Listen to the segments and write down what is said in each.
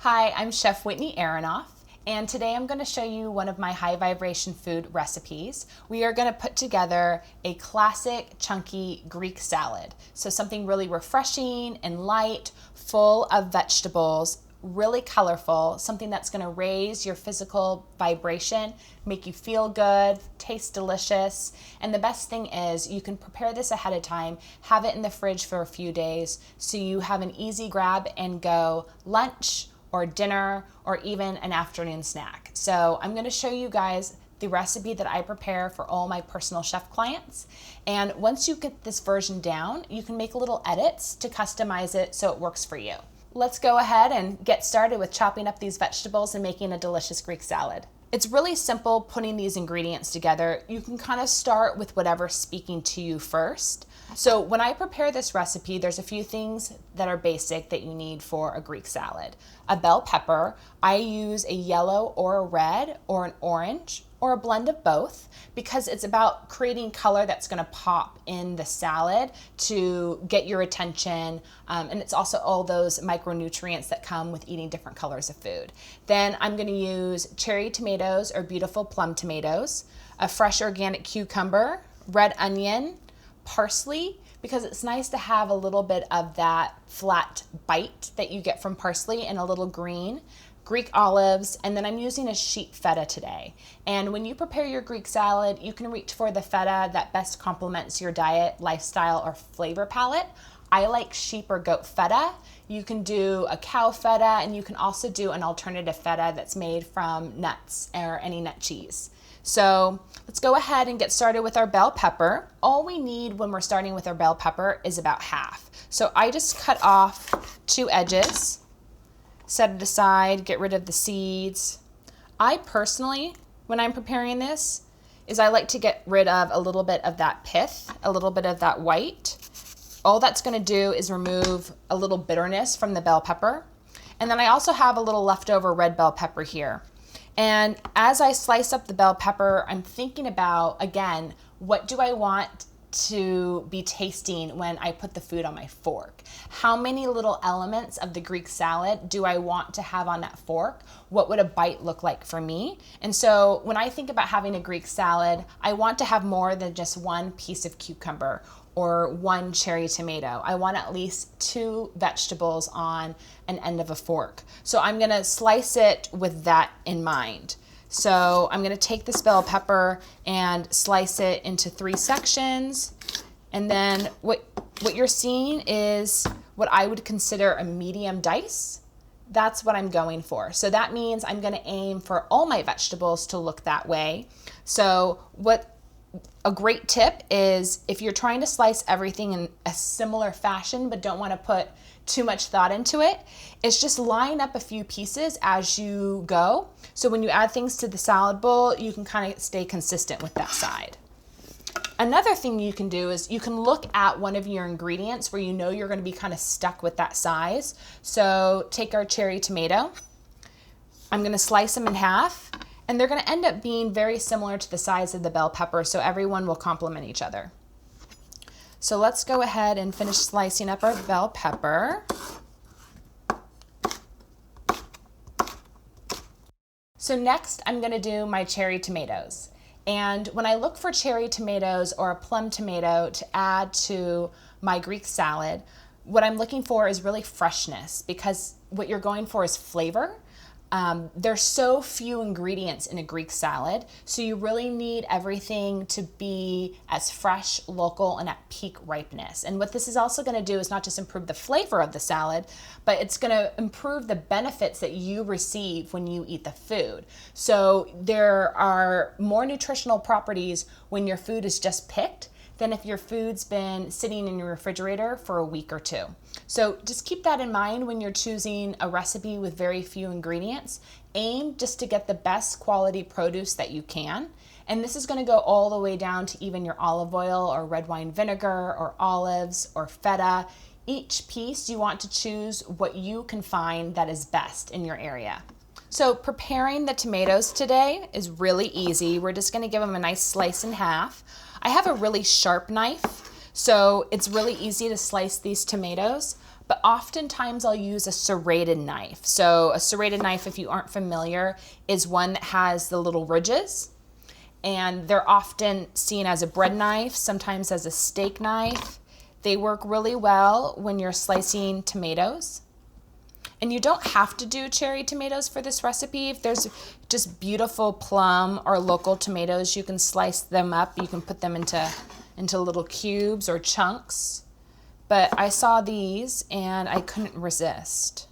Hi, I'm Chef Whitney Aronoff, and today I'm going to show you one of my high vibration food recipes. We are going to put together a classic chunky Greek salad. So something really refreshing and light, full of vegetables, really colorful, something that's going to raise your physical vibration, make you feel good, taste delicious. And the best thing is you can prepare this ahead of time, have it in the fridge for a few days so you have an easy grab and go lunch or dinner or even an afternoon snack. So I'm going to show you guys the recipe that I prepare for all my personal chef clients. And once you get this version down, you can make little edits to customize it so it works for you. Let's go ahead and get started with chopping up these vegetables and making a delicious Greek salad. It's really simple putting these ingredients together. You can kind of start with whatever's speaking to you first. So when I prepare this recipe, there's a few things that are basic that you need for a Greek salad. A bell pepper. I use a yellow or a red or an orange or a blend of both because it's about creating color that's going to pop in the salad to get your attention, and it's also all those micronutrients that come with eating different colors of food. Then I'm going to use cherry tomatoes or beautiful plum tomatoes, a fresh organic cucumber, red onion, parsley, because it's nice to have a little bit of that flat bite that you get from parsley, and a little green, Greek olives, and then I'm using a sheep feta today. And when you prepare your Greek salad, you can reach for the feta that best complements your diet, lifestyle, or flavor palette. I like sheep or goat feta. You can do a cow feta, and you can also do an alternative feta that's made from nuts or any nut cheese. So let's go ahead and get started with our bell pepper. All we need when we're starting with our bell pepper is about half. So I just cut off 2 edges, set it aside, get rid of the seeds. I personally, when I'm preparing this, I like to get rid of a little bit of that pith, a little bit of that white. All that's going to do is remove a little bitterness from the bell pepper. And then I also have a little leftover red bell pepper here. And as I slice up the bell pepper, I'm thinking about, again, what do I want to be tasting when I put the food on my fork? How many little elements of the Greek salad do I want to have on that fork? What would a bite look like for me? And so when I think about having a Greek salad, I want to have more than just one piece of cucumber or one cherry tomato. I want at least 2 vegetables on an end of a fork. So I'm gonna slice it with that in mind. So I'm gonna take this bell pepper and slice it into 3 sections. And then what you're seeing is what I would consider a medium dice. That's what I'm going for. So that means I'm gonna aim for all my vegetables to look that way. So a great tip is if you're trying to slice everything in a similar fashion but don't want to put too much thought into it, is just line up a few pieces as you go. So when you add things to the salad bowl, you can kind of stay consistent with that side. Another thing you can do is you can look at one of your ingredients where you know you're going to be kind of stuck with that size. So take our cherry tomato. I'm going to slice them in half. And they're going to end up being very similar to the size of the bell pepper, so everyone will complement each other. So let's go ahead and finish slicing up our bell pepper. So next, I'm going to do my cherry tomatoes. And when I look for cherry tomatoes or a plum tomato to add to my Greek salad, what I'm looking for is really freshness, because what you're going for is flavor. There's so few ingredients in a Greek salad, so you really need everything to be as fresh, local, and at peak ripeness. And what this is also going to do is not just improve the flavor of the salad, but it's going to improve the benefits that you receive when you eat the food. So there are more nutritional properties when your food is just picked than if your food's been sitting in your refrigerator for a week or 2. So just keep that in mind when you're choosing a recipe with very few ingredients. Aim just to get the best quality produce that you can. And this is going to go all the way down to even your olive oil or red wine vinegar or olives or feta. Each piece you want to choose what you can find that is best in your area. So preparing the tomatoes today is really easy. We're just going to give them a nice slice in half. I have a really sharp knife, so it's really easy to slice these tomatoes, but oftentimes I'll use a serrated knife. So a serrated knife, if you aren't familiar, is one that has the little ridges, and they're often seen as a bread knife, sometimes as a steak knife. They work really well when you're slicing tomatoes. And you don't have to do cherry tomatoes for this recipe. If there's just beautiful plum or local tomatoes, you can slice them up. You can put them into little cubes or chunks. But I saw these and I couldn't resist.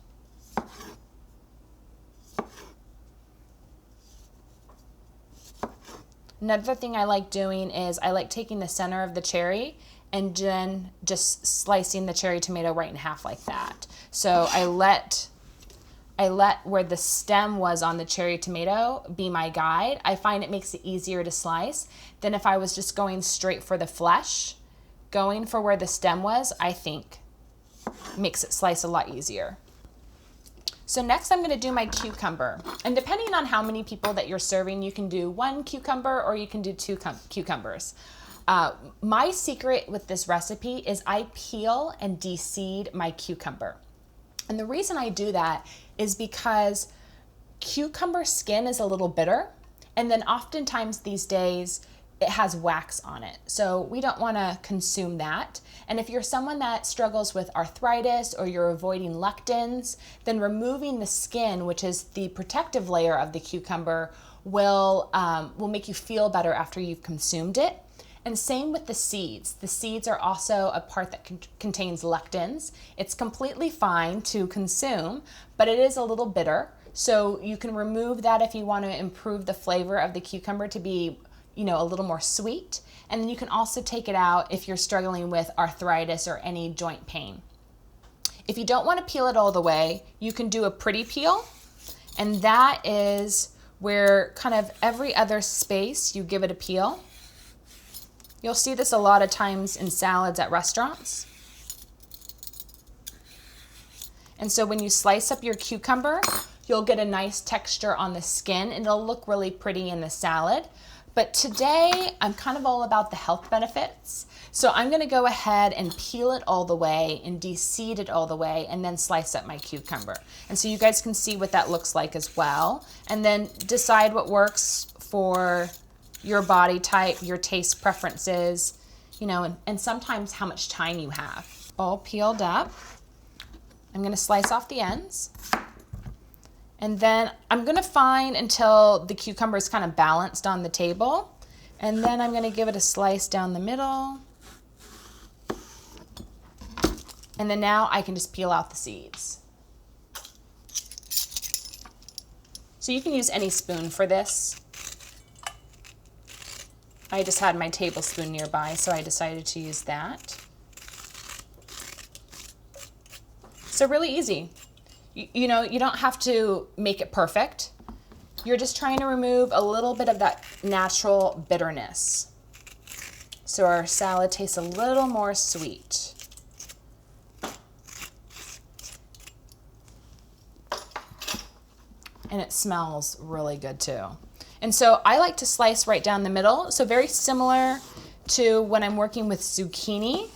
Another thing I like doing is I like taking the center of the cherry and then just slicing the cherry tomato right in half like that. So I let where the stem was on the cherry tomato be my guide. I find it makes it easier to slice than if I was just going straight for the flesh. Going for where the stem was, I think, makes it slice a lot easier. So next I'm gonna do my cucumber. And depending on how many people that you're serving, you can do 1 cucumber or you can do 2 cucumbers. My secret with this recipe is I peel and de-seed my cucumber. And the reason I do that is because cucumber skin is a little bitter, and then oftentimes these days it has wax on it. So we don't want to consume that. And if you're someone that struggles with arthritis or you're avoiding lectins, then removing the skin, which is the protective layer of the cucumber, will make you feel better after you've consumed it. And same with the seeds. The seeds are also a part that contains lectins. It's completely fine to consume, but it is a little bitter. So you can remove that if you want to improve the flavor of the cucumber to be, a little more sweet. And then you can also take it out if you're struggling with arthritis or any joint pain. If you don't want to peel it all the way, you can do a pretty peel. And that is where kind of every other space you give it a peel. You'll see this a lot of times in salads at restaurants. And so when you slice up your cucumber, you'll get a nice texture on the skin and it'll look really pretty in the salad. But today I'm kind of all about the health benefits. So I'm gonna go ahead and peel it all the way and de-seed it all the way and then slice up my cucumber. And so you guys can see what that looks like as well. And then decide what works for your body type, your taste preferences, and sometimes how much time you have. All peeled up. I'm gonna slice off the ends. And then I'm gonna find until the cucumber is kind of balanced on the table. And then I'm gonna give it a slice down the middle. And then now I can just peel out the seeds. So you can use any spoon for this. I just had my tablespoon nearby, so I decided to use that. So really easy. You don't have to make it perfect. You're just trying to remove a little bit of that natural bitterness. So our salad tastes a little more sweet. And it smells really good too. And so I like to slice right down the middle. So very similar to when I'm working with zucchini.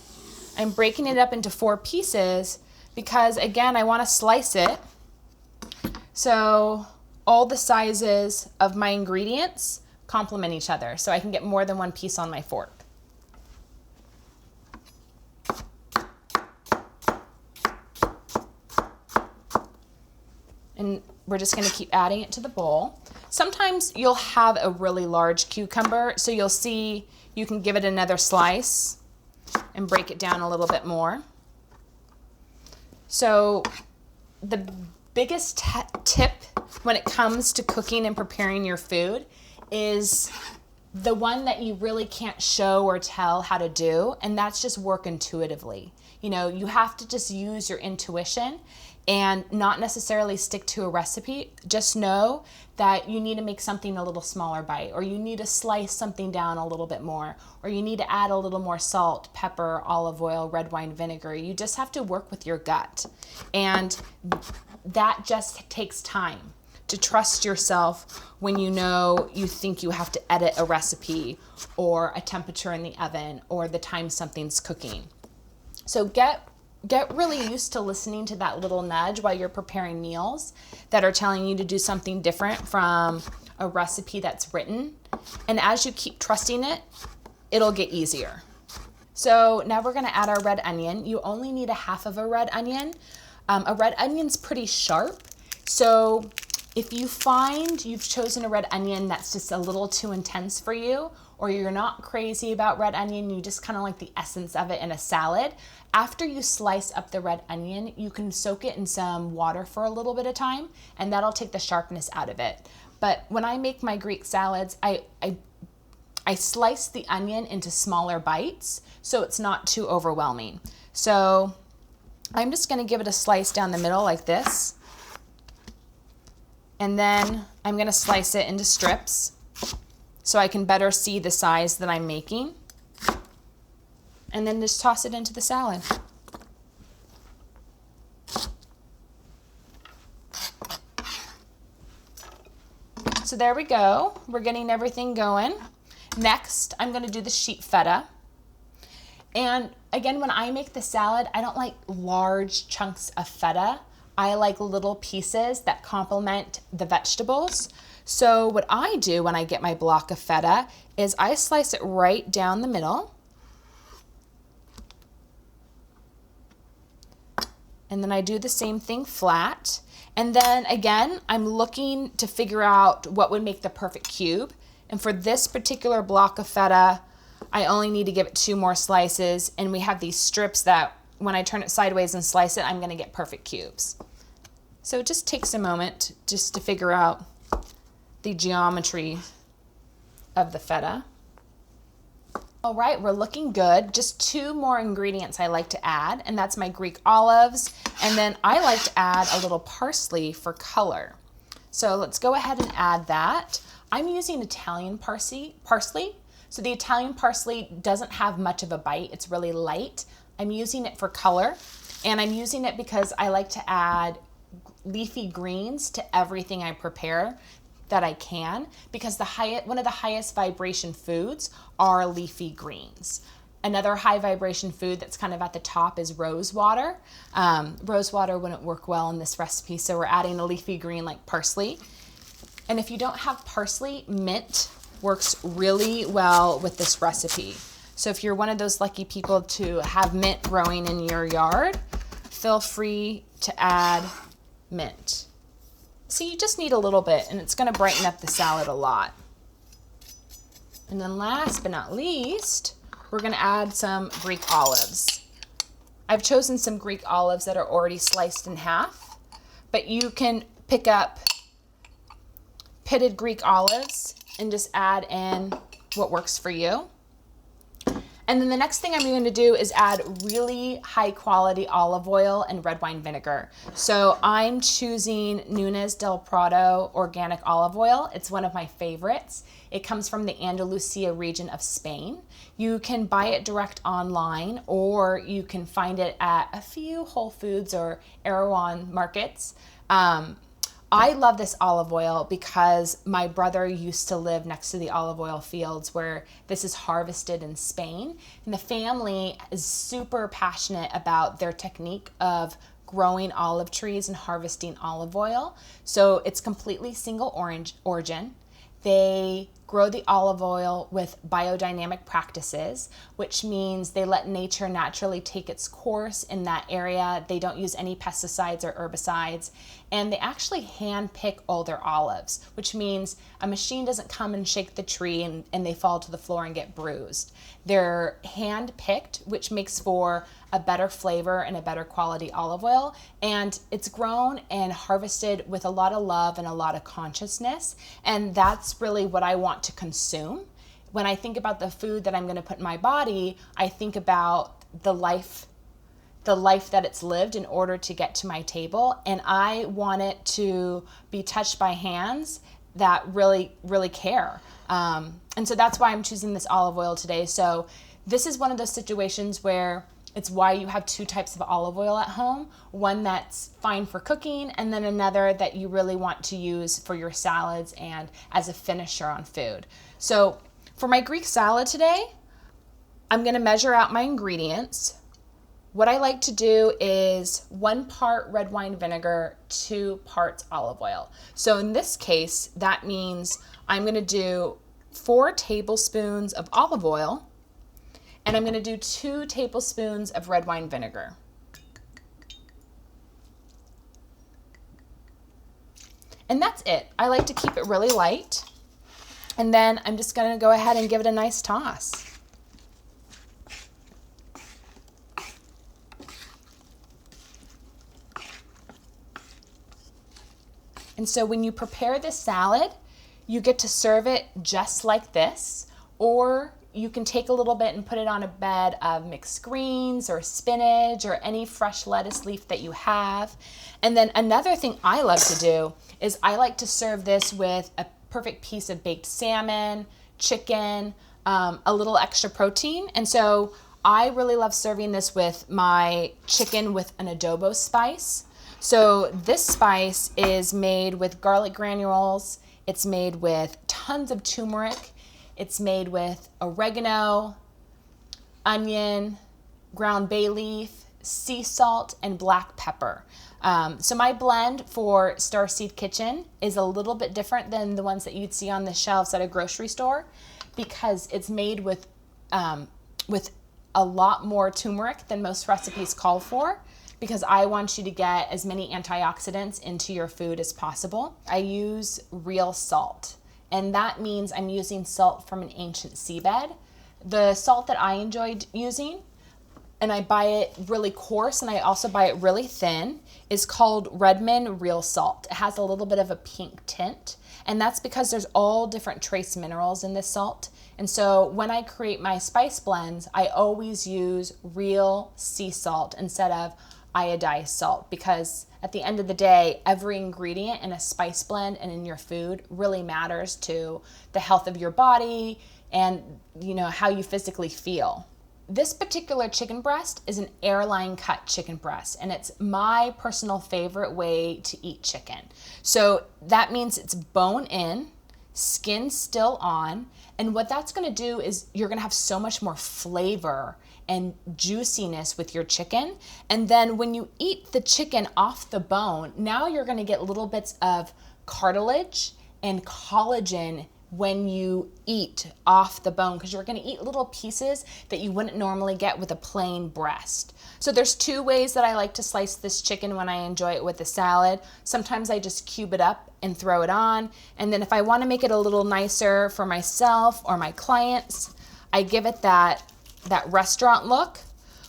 I'm breaking it up into 4 pieces because, again, I want to slice it. So all the sizes of my ingredients complement each other. So I can get more than 1 piece on my fork. And we're just going to keep adding it to the bowl. Sometimes you'll have a really large cucumber, so you'll see you can give it another slice and break it down a little bit more. So the biggest tip when it comes to cooking and preparing your food is the one that you really can't show or tell how to do, and that's just work intuitively. You have to just use your intuition and not necessarily stick to a recipe. Just know that you need to make something a little smaller bite, or you need to slice something down a little bit more, or you need to add a little more salt, pepper, olive oil, red wine vinegar. You just have to work with your gut. And that just takes time to trust yourself when you think you have to edit a recipe or a temperature in the oven or the time something's cooking. So get get really used to listening to that little nudge while you're preparing meals that are telling you to do something different from a recipe that's written. And as you keep trusting it, it'll get easier. So now we're gonna add our red onion. You only need a half of a red onion. A red onion's pretty sharp. So if you find you've chosen a red onion that's just a little too intense for you, or you're not crazy about red onion, you just kind of like the essence of it in a salad, after you slice up the red onion, you can soak it in some water for a little bit of time, and that'll take the sharpness out of it. But when I make my Greek salads, I slice the onion into smaller bites so it's not too overwhelming. So I'm just gonna give it a slice down the middle like this. And then I'm gonna slice it into strips so I can better see the size that I'm making. And then just toss it into the salad. So there we go. We're getting everything going. Next, I'm gonna do the sheep feta. And again, when I make the salad, I don't like large chunks of feta. I like little pieces that complement the vegetables. So what I do when I get my block of feta is I slice it right down the middle. And then I do the same thing flat. And then again, I'm looking to figure out what would make the perfect cube. And for this particular block of feta, I only need to give it 2 more slices. And we have these strips that when I turn it sideways and slice it, I'm gonna get perfect cubes. So it just takes a moment just to figure out the geometry of the feta. All right, we're looking good. Just 2 more ingredients I like to add, and that's my Greek olives. And then I like to add a little parsley for color. So let's go ahead and add that. I'm using Italian parsley. So the Italian parsley doesn't have much of a bite. It's really light. I'm using it for color, and I'm using it because I like to add leafy greens to everything I prepare that I can, because one of the highest vibration foods are leafy greens. Another high vibration food that's kind of at the top is rose water. Rose water wouldn't work well in this recipe, so we're adding a leafy green like parsley. And if you don't have parsley, mint works really well with this recipe. So if you're one of those lucky people to have mint growing in your yard, feel free to add mint. So you just need a little bit, and it's gonna brighten up the salad a lot. And then last but not least, we're gonna add some Greek olives. I've chosen some Greek olives that are already sliced in half, but you can pick up pitted Greek olives and just add in what works for you. And then the next thing I'm going to do is add really high quality olive oil and red wine vinegar. So I'm choosing Nunes del Prado organic olive oil. It's one of my favorites. It comes from the Andalusia region of Spain. You can buy it direct online, or you can find it at a few Whole Foods or Erewhon markets. I love this olive oil because my brother used to live next to the olive oil fields where this is harvested in Spain. And the family is super passionate about their technique of growing olive trees and harvesting olive oil. So it's completely single origin. They grow the olive oil with biodynamic practices, which means they let nature naturally take its course in that area. They don't use any pesticides or herbicides, and they actually hand pick all their olives, which means a machine doesn't come and shake the tree and they fall to the floor and get bruised. They're hand picked, which makes for a better flavor and a better quality olive oil, and it's grown and harvested with a lot of love and a lot of consciousness, and that's really what I want to consume. When I think about the food that I'm going to put in my body, I think about the life that it's lived in order to get to my table, and I want it to be touched by hands that really, really care. And so that's why I'm choosing this olive oil today. So this is one of those situations where it's why you have 2 types of olive oil at home, one that's fine for cooking and then another that you really want to use for your salads and as a finisher on food. So for my Greek salad today, I'm gonna measure out my ingredients, What I like to do is 1 part red wine vinegar, 2 parts olive oil. So in this case, that means I'm gonna do 4 tablespoons of olive oil, and I'm gonna do 2 tablespoons of red wine vinegar. And that's it. I like to keep it really light. And then I'm just gonna go ahead and give it a nice toss. And so when you prepare this salad, you get to serve it just like this, or you can take a little bit and put it on a bed of mixed greens or spinach or any fresh lettuce leaf that you have. And then another thing I love to do is I like to serve this with a perfect piece of baked salmon, chicken, a little extra protein. And so I really love serving this with my chicken with an adobo spice. So this spice is made with garlic granules. It's made with tons of turmeric. It's made with oregano, onion, ground bay leaf, sea salt, and black pepper. So my blend for Starseed Kitchen is a little bit different than the ones that you'd see on the shelves at a grocery store because it's made with a lot more turmeric than most recipes call for, because I want you to get as many antioxidants into your food as possible. I use real salt, and that means I'm using salt from an ancient seabed. The salt that I enjoyed using, and I buy it really coarse and I also buy it really thin, is called Redmond Real Salt. It has a little bit of a pink tint, and that's because there's all different trace minerals in this salt. And so when I create my spice blends, I always use real sea salt instead of iodized salt, because at the end of the day, every ingredient in a spice blend and in your food really matters to the health of your body and, you know, how you physically feel. This particular chicken breast is an airline cut chicken breast, and it's my personal favorite way to eat chicken. So that means it's bone in, skin still on, and what that's gonna do is you're gonna have so much more flavor and juiciness with your chicken. And then when you eat the chicken off the bone, now you're gonna get little bits of cartilage and collagen when you eat off the bone, because you're gonna eat little pieces that you wouldn't normally get with a plain breast. So there's 2 ways that I like to slice this chicken when I enjoy it with a salad. Sometimes I just cube it up and throw it on. And then if I wanna make it a little nicer for myself or my clients, I give it that restaurant look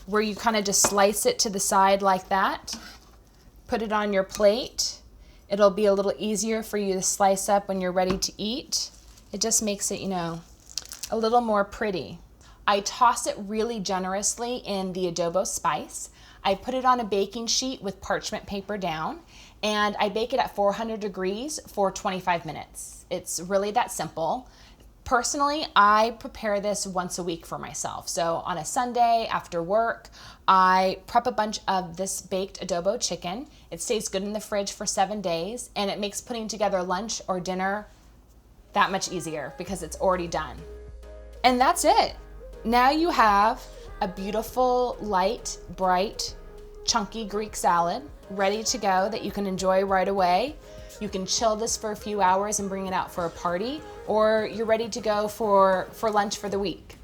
where you kind of just slice it to the side like that, put it on your plate. It'll be a little easier for you to slice up when you're ready to eat. It just makes it, you know, a little more pretty. I toss it really generously in the adobo spice. I put it on a baking sheet with parchment paper down, and I bake it at 400 degrees for 25 minutes. It's really that simple. Personally, I prepare this once a week for myself. So on a Sunday after work, I prep a bunch of this baked adobo chicken. It stays good in the fridge for 7 days, and it makes putting together lunch or dinner that much easier because it's already done. And that's it. Now you have a beautiful, light, bright, chunky Greek salad ready to go that you can enjoy right away. You can chill this for a few hours and bring it out for a party, or you're ready to go for lunch for the week.